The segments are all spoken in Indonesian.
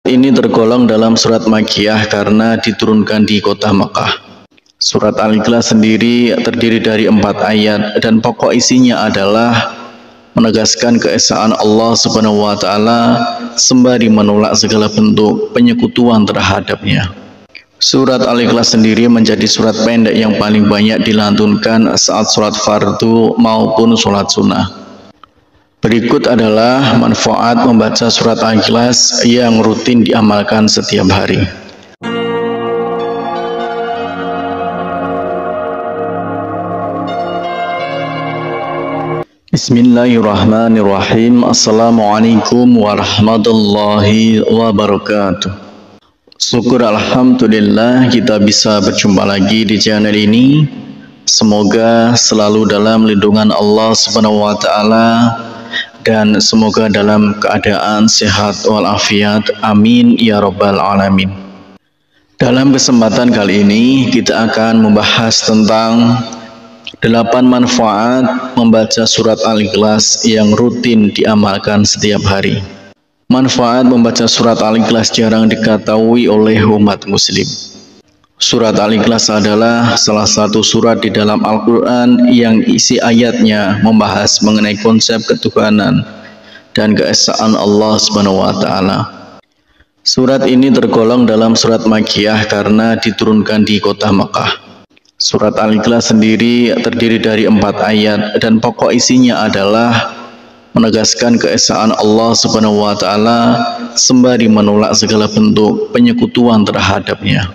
Ini tergolong dalam surat Makkiyah karena diturunkan di kota Mekah. Surat Al-Ikhlas sendiri terdiri dari 4 ayat dan pokok isinya adalah menegaskan keesaan Allah Subhanahu wa taala sembari menolak segala bentuk penyekutuan terhadapnya. Surat Al-Ikhlas sendiri menjadi surat pendek yang paling banyak dilantunkan saat sholat fardu maupun sholat sunnah. Berikut adalah manfaat membaca surat Al-Ikhlas yang rutin diamalkan setiap hari. Bismillahirrahmanirrahim. Assalamualaikum warahmatullahi wabarakatuh. Syukur alhamdulillah kita bisa berjumpa lagi di channel ini. Semoga selalu dalam lindungan Allah Subhanahu wa taala dan semoga dalam keadaan sehat walafiat. Amin ya rabbal alamin. Dalam kesempatan kali ini kita akan membahas tentang 8 manfaat membaca surat Al-Ikhlas yang rutin diamalkan setiap hari. Manfaat membaca surat Al-Ikhlas jarang diketahui oleh umat muslim. Surat Al-Ikhlas adalah salah satu surat di dalam Al-Quran yang isi ayatnya membahas mengenai konsep ketuhanan dan keesaan Allah Subhanahu wa taala. Surat ini tergolong dalam surat Makkiyah karena diturunkan di kota Mekah. Surat Al-Ikhlas sendiri terdiri dari 4 ayat dan pokok isinya adalah menegaskan keesaan Allah Subhanahu wa taala sembari menolak segala bentuk penyekutuan terhadapnya.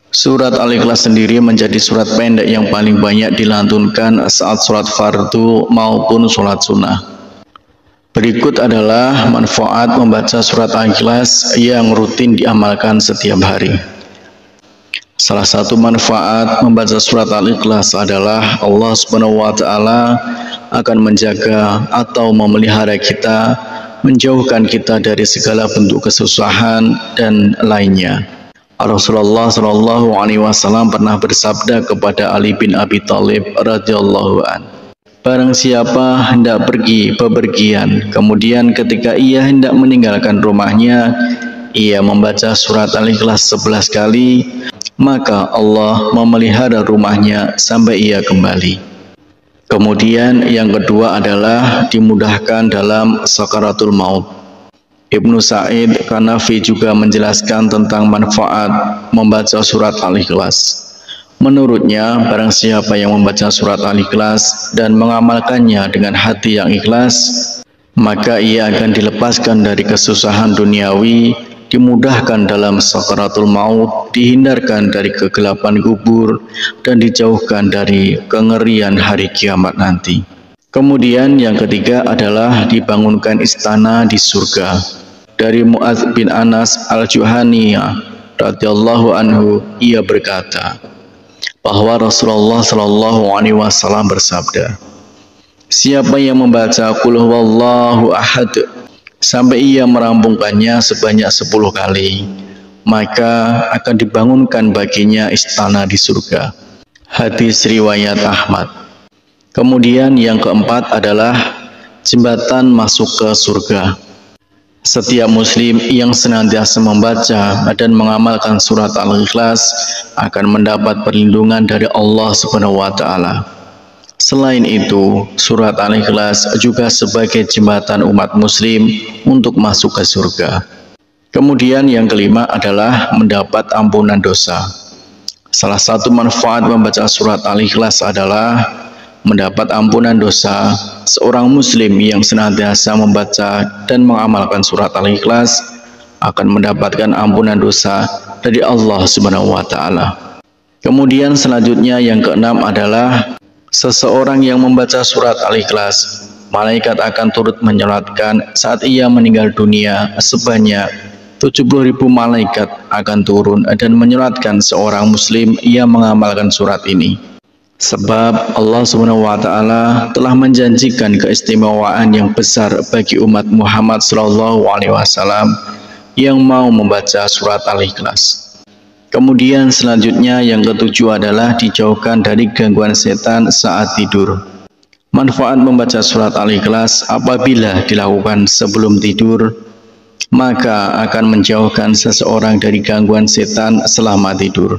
Surat Al-Ikhlas sendiri menjadi surat pendek yang paling banyak dilantunkan saat sholat fardu maupun sholat sunnah. Berikut adalah manfaat membaca surat Al-Ikhlas yang rutin diamalkan setiap hari. Salah satu manfaat membaca surat Al-Ikhlas adalah Allah Subhanahu wa taala akan menjaga atau memelihara kita, menjauhkan kita dari segala bentuk kesusahan dan lainnya. Rasulullah Shallallahu Alaihi Wasallam pernah bersabda kepada Ali bin Abi Thalib radhiyallahu an, barang siapa hendak pergi bepergian, kemudian ketika ia hendak meninggalkan rumahnya, ia membaca surat Al-Ikhlas 11 kali, maka Allah memelihara rumahnya sampai ia kembali. Kemudian yang kedua adalah dimudahkan dalam sakaratul maut. Ibnu Sa'id Kanafi juga menjelaskan tentang manfaat membaca surat Al-Ikhlas. Menurutnya, barang siapa yang membaca surat Al-Ikhlas dan mengamalkannya dengan hati yang ikhlas, maka ia akan dilepaskan dari kesusahan duniawi, dimudahkan dalam sakaratul maut, dihindarkan dari kegelapan kubur, dan dijauhkan dari kengerian hari kiamat nanti. Kemudian yang ketiga adalah dibangunkan istana di surga. Dari Mu'adz bin Anas al-Juhaniyah radhiyallahu anhu, ia berkata bahwa Rasulullah Shallallahu Alaihi Wasallam bersabda, siapa yang membaca Qul huwallahu ahad sampai ia merampungkannya sebanyak 10 kali, maka akan dibangunkan baginya istana di surga. Hadis riwayat Ahmad. Kemudian yang keempat adalah jembatan masuk ke surga. Setiap muslim yang senantiasa membaca dan mengamalkan surat Al-Ikhlas akan mendapat perlindungan dari Allah Subhanahu wa taala. Selain itu, surat Al-Ikhlas juga sebagai jembatan umat muslim untuk masuk ke surga. Kemudian yang kelima adalah mendapat ampunan dosa. Salah satu manfaat membaca surat Al-Ikhlas adalah mendapat ampunan dosa. Seorang muslim yang senantiasa membaca dan mengamalkan surat Al-Ikhlas akan mendapatkan ampunan dosa dari Allah Subhanahu wa taala. Kemudian selanjutnya yang keenam adalah seseorang yang membaca surat Al-Ikhlas, malaikat akan turut menyolatkan saat ia meninggal dunia. Sebanyak 70.000 malaikat akan turun dan menyolatkan seorang muslim yang mengamalkan surat ini. Sebab Allah Subhanahu wa taala telah menjanjikan keistimewaan yang besar bagi umat Muhammad sallallahu alaihi wasallam yang mau membaca surat Al-Ikhlas. Kemudian selanjutnya yang ketujuh adalah dijauhkan dari gangguan setan saat tidur. Manfaat membaca surat Al-Ikhlas apabila dilakukan sebelum tidur maka akan menjauhkan seseorang dari gangguan setan selama tidur.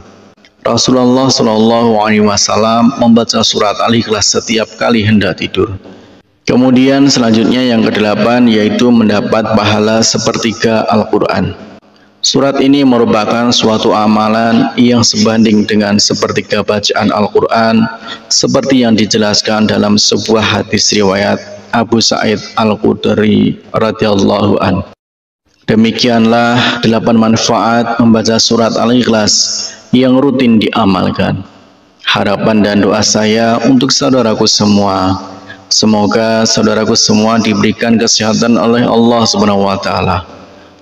Rasulullah Shallallahu Alaihi Wasallam membaca surat Al-Ikhlas setiap kali hendak tidur. Kemudian selanjutnya yang ke-8 yaitu mendapat pahala sepertiga Al-Quran. Surat ini merupakan suatu amalan yang sebanding dengan sepertiga bacaan Al-Quran, seperti yang dijelaskan dalam sebuah hadis riwayat Abu Sa'id Al-Khudri radhiyallahu anhu. Demikianlah 8 manfaat membaca surat Al-Ikhlas yang rutin diamalkan. Harapan dan doa saya untuk saudaraku semua, semoga saudaraku semua diberikan kesehatan oleh Allah Subhanahu wa taala,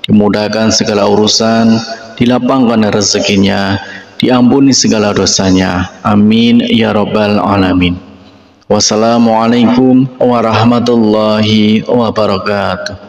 dimudahkan segala urusan, dilapangkan rezekinya, diampuni segala dosanya. Amin ya rabbal alamin. Wassalamualaikum warahmatullahi wabarakatuh.